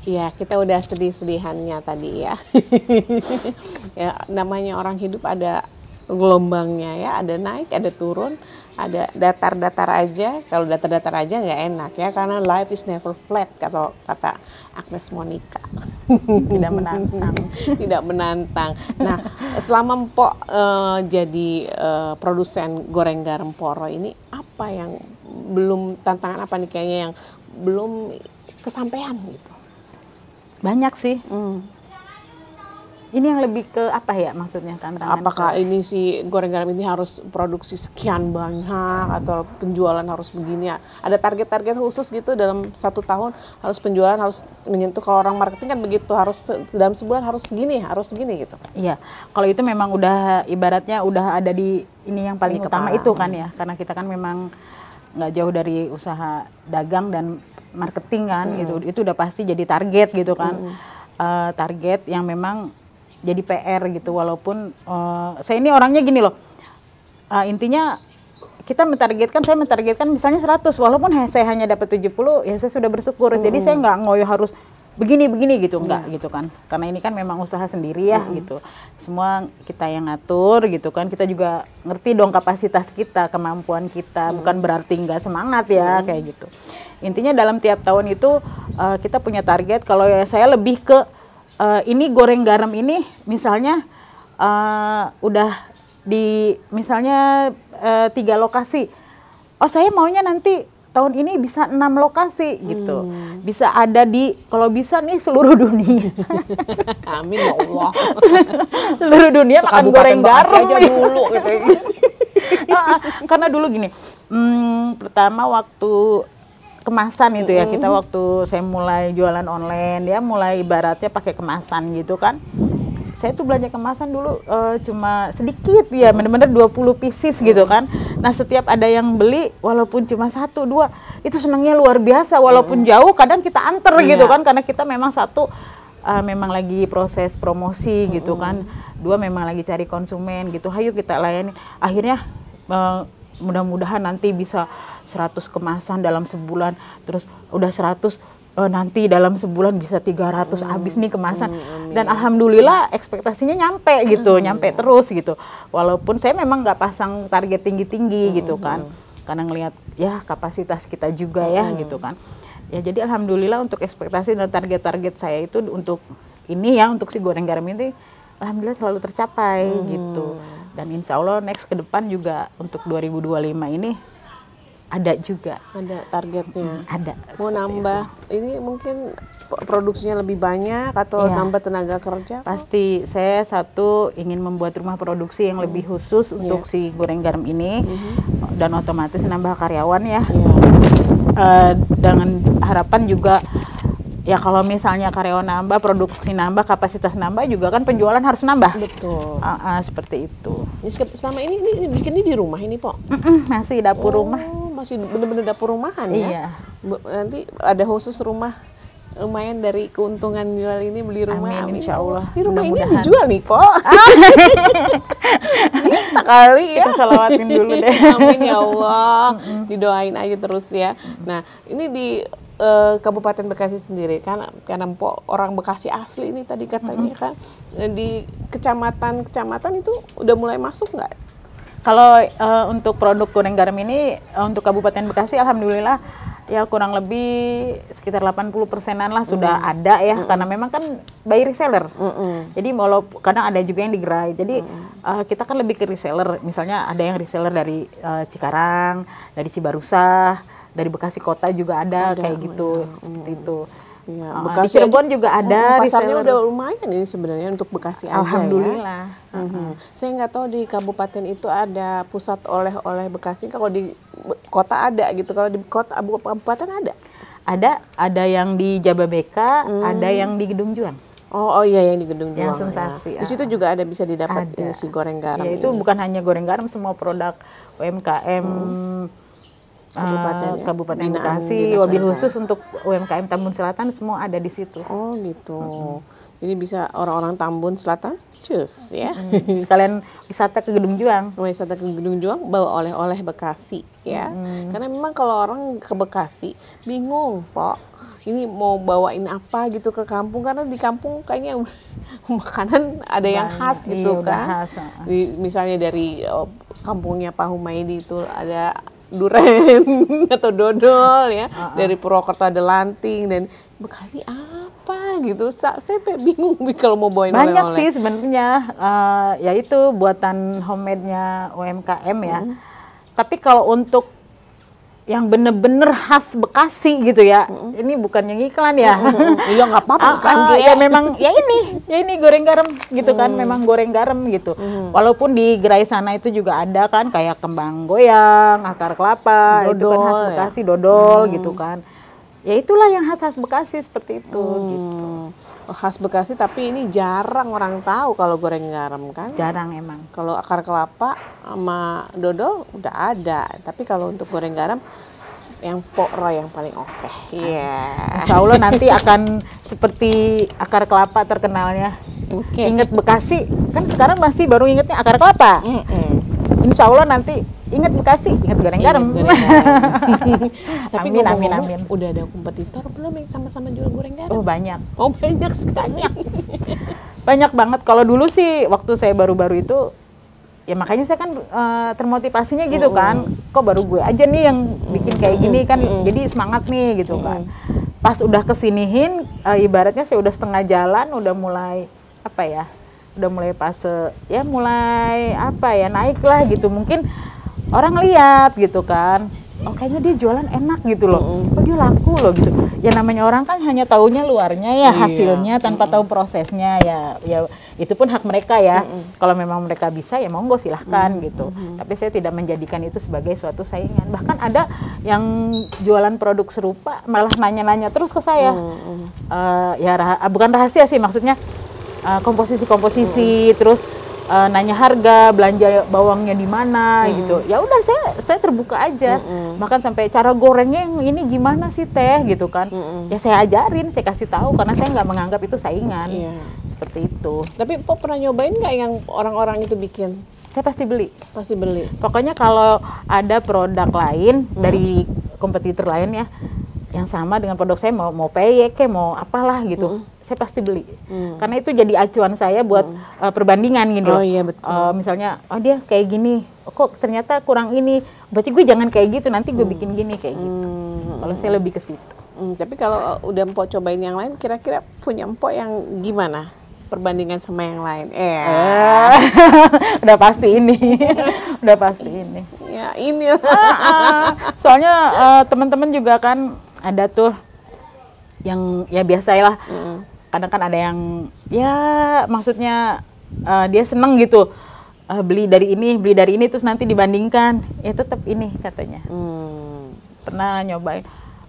Ya, kita udah sedih-sedihannya tadi ya. Ya, namanya orang hidup ada gelombangnya ya, ada naik, ada turun, ada datar-datar aja. Kalau datar-datar aja nggak enak ya, karena life is never flat, kata Agnes Monica. Tidak menantang. Tidak menantang. Nah, selama Mpok jadi produsen goreng garam Poro ini, apa yang belum, tantangan apa nih kayaknya yang belum kesampaian gitu? Banyak sih. Ini yang lebih ke apa ya maksudnya tantangan? Apakah ini si goreng garam ini harus produksi sekian banyak atau penjualan harus begini ya? Ada target-target khusus gitu dalam 1 tahun harus penjualan harus menyentuh, kalau orang marketing kan begitu, harus dalam sebulan harus segini gitu. Iya, kalau itu memang udah ibaratnya udah ada di ini yang paling utama itu kan ya, karena kita kan memang nggak jauh dari usaha dagang dan marketing kan, itu udah pasti jadi target gitu kan, target yang memang jadi PR gitu. Walaupun saya ini orangnya gini loh, intinya kita saya mentargetkan misalnya 100, walaupun saya hanya dapat 70, ya saya sudah bersyukur. Jadi saya nggak ngoyo harus begini gitu, enggak gitu kan, karena ini kan memang usaha sendiri ya gitu, semua kita yang ngatur gitu kan. Kita juga ngerti dong kapasitas kita, kemampuan kita, bukan berarti nggak semangat ya kayak gitu. Intinya dalam tiap tahun itu kita punya target. Kalau ya saya lebih ke ini goreng garam ini misalnya udah di misalnya 3 lokasi, oh saya maunya nanti tahun ini bisa 6 lokasi gitu, bisa ada di, kalau bisa nih seluruh dunia. Amin ya Allah. Seluruh dunia makan goreng garam aja dulu gitu. Karena dulu gini, pertama waktu kemasan itu ya, kita waktu saya mulai jualan online ya, mulai ibaratnya pakai kemasan gitu kan. Saya tuh belanja kemasan dulu cuma sedikit ya, bener-bener 20 pieces gitu kan. Nah setiap ada yang beli, walaupun cuma 1, 2, itu senangnya luar biasa. Walaupun jauh, kadang kita anter gitu kan, karena kita memang memang lagi proses promosi gitu kan. 2 memang lagi cari konsumen gitu, hayu kita layani. Akhirnya mudah-mudahan nanti bisa 100 kemasan dalam sebulan, terus udah 100 nanti dalam sebulan bisa 300 habis nih kemasan. Dan alhamdulillah ekspektasinya nyampe gitu, nyampe terus gitu. Walaupun saya memang nggak pasang target tinggi-tinggi gitu kan, karena ngelihat ya kapasitas kita juga ya gitu kan. Ya jadi alhamdulillah untuk ekspektasi dan target-target saya itu untuk ini ya, untuk si goreng garam ini alhamdulillah selalu tercapai gitu. Dan insya Allah next ke depan juga untuk 2025 ini ada juga. Ada targetnya. Ada. Mau nambah itu. Ini mungkin produksinya lebih banyak atau nambah tenaga kerja? Pasti. Saya ingin membuat rumah produksi yang lebih khusus untuk si goreng garam ini, dan otomatis nambah karyawan ya. Dengan harapan juga ya kalau misalnya karyawan nambah, produksi nambah, kapasitas nambah, juga kan penjualan harus nambah. Betul. Seperti itu. Selama ini bikinnya di rumah ini, Po? Masih dapur rumah. Masih bener-bener dapur rumahan ya? Iya. Nanti ada khusus rumah, lumayan dari keuntungan jual ini beli rumah. Amin, insya Allah. Di rumah ini dijual nih, Po. Bisa kali ya. Kita salawatin dulu deh. Amin ya Allah. Didoain aja terus ya. Nah, ini di Kabupaten Bekasi sendiri kan, karena Mpok orang Bekasi asli ini tadi katanya kan, di kecamatan itu udah mulai masuk nggak? Kalau untuk produk goreng garam ini untuk Kabupaten Bekasi alhamdulillah Ya kurang lebih sekitar 80%-an lah sudah ada ya, karena memang kan by reseller. Jadi kadang ada juga yang digerai. Jadi kita kan lebih ke reseller. Misalnya ada yang reseller dari Cikarang, dari Cibarusah, dari Bekasi Kota juga ada kayak gitu, seperti itu. Ya, Di Cirebon juga ada pasarnya reseller. udah lumayan ini sebenarnya untuk Bekasi aja. Alhamdulillah. Ya. Saya nggak tahu di kabupaten itu ada pusat oleh-oleh Bekasi. Kalau di kota ada gitu. Kalau di kota kabupaten ada. Ada yang di Jababeka, ada yang di Gedung Juang. Oh iya, yang di Gedung Juang. Yang sensasi. Ya. Di situ juga ada bisa didapat Ada. ini si goreng garam. Ya, itu ini. bukan hanya goreng garam, semua produk UMKM Kabupaten Binaan Bekasi, Dinas wabil UMKM. khusus untuk UMKM Tambun Selatan semua ada di situ. Oh gitu. Jadi bisa orang-orang Tambun Selatan, cus ya. Sekalian wisata ke Gedung Juang. Wisata ke Gedung Juang bawa oleh-oleh Bekasi ya. Karena memang kalau orang ke Bekasi bingung, Pok. Ini mau bawain apa gitu ke kampung, karena di kampung kayaknya makanan ada yang khas gitu Iya, udah kan. khas. Misalnya dari kampungnya Pak Humaydi itu ada duren atau dodol ya. Dari Purwokerto ada lanting, dan Bekasi apa gitu. Saya bingung kalau mau bawain Banyak oleh-oleh. sih sebenarnya, yaitu buatan homemade-nya UMKM ya. Tapi kalau untuk yang bener-bener khas Bekasi gitu ya, ini bukan yang iklan ya. Iya nggak apa-apa kan. Ya memang ya ini goreng garam gitu kan, memang goreng garam gitu. Walaupun di gerai sana itu juga ada kan kayak kembang goyang, akar kelapa, itu kan khas Bekasi, dodol gitu kan. Ya itulah yang khas Bekasi seperti itu gitu. Khas Bekasi, tapi ini jarang orang tahu kalau goreng garam kan. Jarang emang. Kalau akar kelapa sama dodol udah ada, tapi kalau untuk goreng garam yang Pok Roy yang paling oke. Iya. Insya Allah nanti akan seperti akar kelapa terkenalnya. Oke. Ingat Bekasi, kan sekarang masih baru ingetnya akar kelapa. Insya Allah nanti ingat Bekasi, ingat goreng garam. Tapi Amin, ngomong-ngomong, amin. udah ada kompetitor belum yang sama-sama jual goreng garam? Oh banyak. Oh banyak sekali. Banyak banget. Kalau dulu sih waktu saya baru-baru itu, ya makanya saya kan termotivasinya gitu kan. Kok baru gue aja nih yang bikin kayak gini kan, jadi semangat nih gitu kan. Pas udah kesinihin, ibaratnya saya udah setengah jalan, udah mulai apa ya, udah mulai fase ya mulai apa ya, naik lah gitu. Mungkin orang lihat gitu kan, oh kayaknya dia jualan enak gitu loh, oh dia laku loh gitu. Ya namanya orang kan hanya taunya luarnya ya, hasilnya tanpa tahu prosesnya ya itu pun hak mereka ya. Kalau memang mereka bisa ya monggo silahkan gitu. Tapi saya tidak menjadikan itu sebagai suatu saingan. Bahkan ada yang jualan produk serupa malah nanya-nanya terus ke saya. Bukan rahasia sih, maksudnya komposisi terus nanya harga, belanja bawangnya di mana gitu. Ya udah saya terbuka aja. Bahkan sampai cara gorengnya yang ini gimana sih Teh gitu kan. Ya saya ajarin, saya kasih tahu karena saya nggak menganggap itu saingan. Seperti itu. Tapi Pok pernah nyobain nggak yang orang-orang itu bikin? Saya pasti beli. Pasti beli. Pokoknya kalau ada produk lain dari kompetitor lain ya yang sama dengan produk saya, mau peyek kayak mau apalah gitu, saya pasti beli. Karena itu jadi acuan saya buat perbandingan gitu. Oh iya betul. Misalnya, oh dia kayak gini, kok ternyata kurang ini, berarti gue jangan kayak gitu, nanti gue bikin gini kayak gitu. Kalau saya lebih ke situ. Tapi kalau udah Mpok cobain yang lain, kira-kira punya Mpok yang gimana perbandingan sama yang lain? Udah pasti ini. Udah pasti ini. Ya ini. Soalnya teman-teman juga kan ada tuh yang ya biasalah. Kadang kan ada yang ya maksudnya dia seneng gitu. Beli dari ini terus nanti dibandingkan. Ya tetap ini katanya. Pernah nyobain.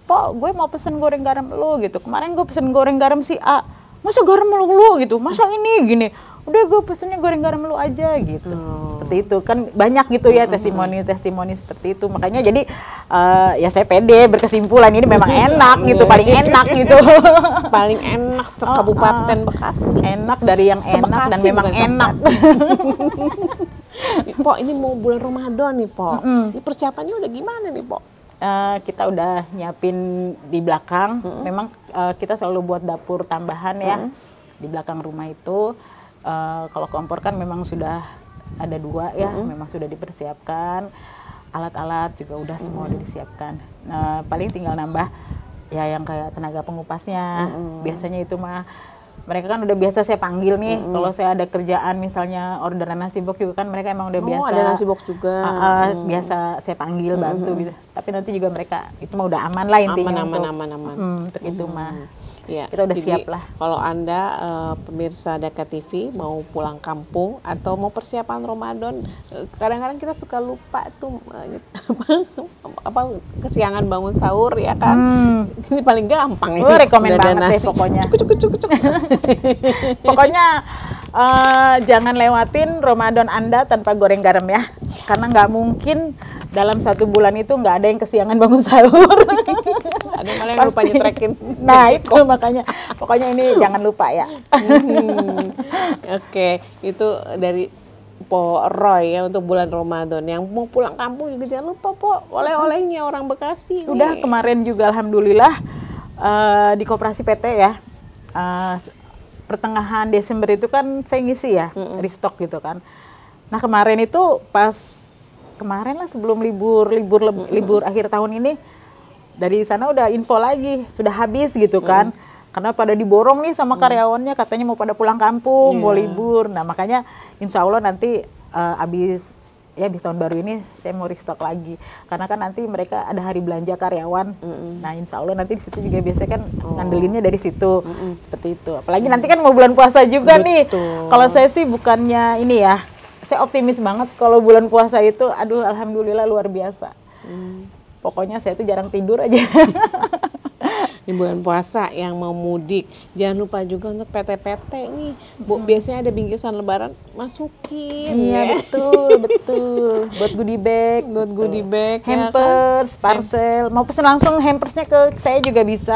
Pok, gue mau pesen goreng garam lu gitu. Kemarin gue pesen goreng garam si A. Masa garam lu gitu? Masa ini gini? Udah gue pesennya goreng garam lu aja gitu. Seperti itu kan banyak gitu ya testimoni seperti itu. Makanya jadi ya saya pede berkesimpulan ini memang enak gitu, paling enak gitu. Paling enak se-Kabupaten Bekasi. Enak dari yang enak dan memang enak. Pok, ini mau bulan Ramadan nih Pok. Ini persiapannya udah gimana nih Pok? Kita udah nyiapin di belakang. Memang kita selalu buat dapur tambahan ya di belakang rumah itu. Kalau kompor kan memang sudah ada 2 ya, memang sudah dipersiapkan. alat-alat juga udah semua udah disiapkan. Nah, paling tinggal nambah ya yang kayak tenaga pengupasnya. Biasanya itu mah mereka kan udah biasa saya panggil nih. Kalau saya ada kerjaan misalnya orderan nasi box juga kan mereka emang udah biasa. Ada nasi box juga. Biasa saya panggil bantu gitu. Tapi nanti juga mereka itu mah udah aman lah intinya aman. Untuk itu mah. Ya, kita udah jadi, siap lah. Kalau Anda pemirsa Daka TV mau pulang kampung atau mau persiapan Ramadan, kadang-kadang kita suka lupa tuh apa kesiangan bangun sahur ya kan. Ini paling gampang ini. Rekomen banget deh pokoknya. Cuk. Pokoknya jangan lewatin Ramadan Anda tanpa goreng garam ya. Karena nggak mungkin dalam 1 bulan itu nggak ada yang kesiangan bangun sahur. Ada malah yang lupa nyetrekin. Nah itu makanya, pokoknya ini jangan lupa ya. Oke, itu dari Po Roy ya untuk bulan Ramadan. Yang mau pulang kampung juga jangan lupa Po, oleh-olehnya orang Bekasi. Udah kemarin juga alhamdulillah di Koperasi PT ya. Pertengahan Desember itu kan saya ngisi ya, restock gitu kan. Nah kemarin itu kemarin lah sebelum libur akhir tahun ini, dari sana udah info lagi sudah habis gitu kan. Karena pada diborong nih sama karyawannya, katanya mau pada pulang kampung, mau libur. Nah makanya insya Allah nanti habis tahun baru ini saya mau restock lagi. Karena kan nanti mereka ada hari belanja karyawan. Nah insya Allah nanti di situ juga biasanya kan ngandelinnya dari situ. Seperti itu. Apalagi nanti kan mau bulan puasa juga nih. Kalau saya sih bukannya ini ya, saya optimis banget kalau bulan puasa itu, aduh alhamdulillah luar biasa. Pokoknya saya tuh jarang tidur aja. Di bulan puasa yang mau mudik, jangan lupa juga untuk PT-PT nih. Biasanya ada bingkisan lebaran, masukin. Iya betul. Buat goodie bag, hampers, parcel. Mau pesen langsung hampersnya ke saya juga bisa.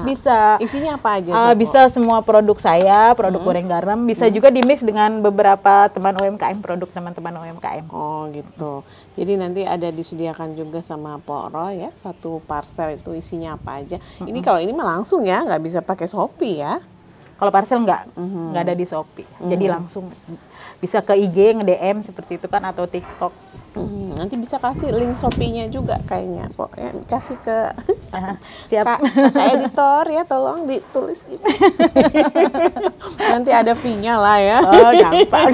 Bisa. Isinya apa aja? Bisa semua produk saya, produk goreng garam. Bisa juga di-mix dengan beberapa teman UMKM, produk teman-teman UMKM. Oh gitu. Jadi nanti ada disediakan juga sama Po Roy ya, 1 parcel itu isinya apa aja. Ini kalau ini mah langsung ya, nggak bisa pakai Shopee ya. Kalau parcel nggak ada di Shopee. Jadi langsung bisa ke IG nge-DM seperti itu kan, atau TikTok. Nanti bisa kasih link Shopee-nya juga kayaknya, pokoknya kasih ke siap. Kak editor ya, tolong ditulis ini. Nanti ada fee-nya lah ya. Oh gampang.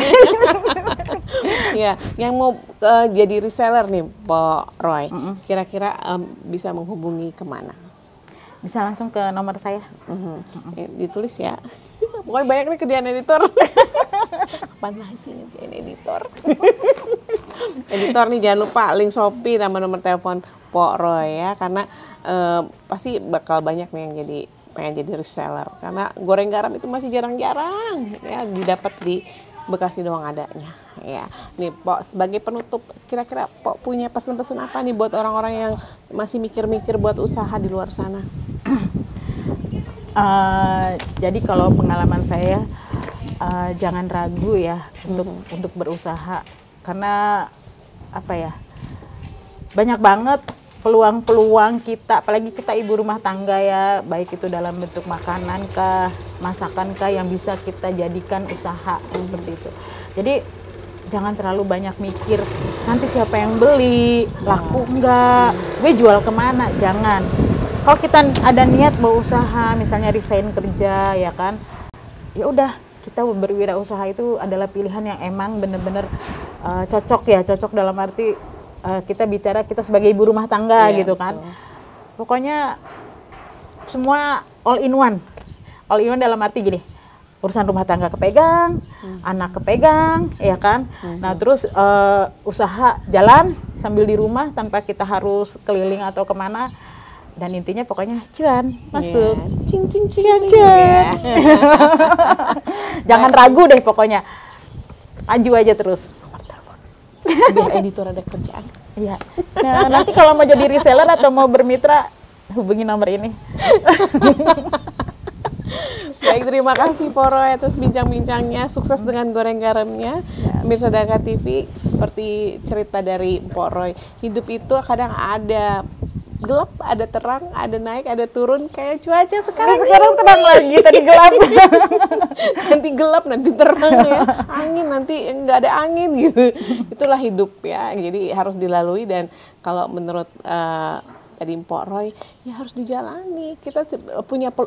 Ya, yang mau jadi reseller nih Po Roy, kira-kira bisa menghubungi kemana? Bisa langsung ke nomor saya. Ditulis ya. Pokoknya banyak nih kerjaan editor. Kapan lagi ngerjain editor? Editor nih jangan lupa link Shopee sama nomor telepon Po Roy ya, karena pasti bakal banyak nih yang pengen jadi reseller. Karena goreng garam itu masih jarang-jarang ya didapat di Bekasi doang adanya. Ya, nih Po, sebagai penutup, kira-kira Po punya pesan-pesan apa nih buat orang-orang yang masih mikir-mikir buat usaha di luar sana? Jadi kalau pengalaman saya, jangan ragu ya untuk berusaha, karena apa ya, banyak banget peluang-peluang kita, apalagi kita ibu rumah tangga ya, baik itu dalam bentuk makanan kah, masakan kah, yang bisa kita jadikan usaha seperti itu. Jadi jangan terlalu banyak mikir nanti siapa yang beli, laku enggak, gue jual kemana, jangan. Kalau kita ada niat berusaha, misalnya resign kerja ya kan, ya udah, kita berwirausaha itu adalah pilihan yang emang bener-bener cocok dalam arti kita bicara kita sebagai ibu rumah tangga gitu kan. Betul. Pokoknya semua all in one dalam arti gini, urusan rumah tangga kepegang, anak kepegang ya kan. Nah terus usaha jalan sambil di rumah tanpa kita harus keliling atau kemana. Dan intinya pokoknya cuan masuk, cuan. Jangan ragu deh pokoknya, maju aja terus. Biar editor ada kerjaan. Iya. Nah nanti kalau mau jadi reseller atau mau bermitra, hubungi nomor ini. Baik, terima kasih Po Roy atas bincang-bincangnya. Sukses dengan goreng garamnya. Pemirsa Daka TV, seperti cerita dari Po Roy, hidup itu kadang ada gelap, ada terang, ada naik, ada turun, kayak cuaca sekarang. Sekarang terang lagi, tadi gelap. Nanti gelap, nanti terang ya. Angin, nanti nggak ada angin gitu. Itulah hidup ya. Jadi harus dilalui, dan kalau menurut tadi Mpok Roy, ya harus dijalani. Kita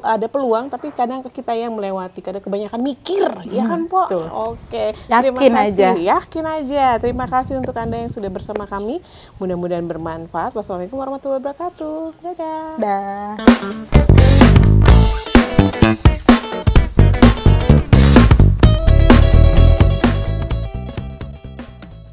ada peluang, tapi kadang kita yang melewati, kadang kebanyakan mikir, ya kan Mpok? Betul. Oke, Yakin terima kasih. aja. Yakin aja. Terima kasih untuk Anda yang sudah bersama kami. Mudah-mudahan bermanfaat. Wassalamualaikum warahmatullahi wabarakatuh. Dadah. Dah.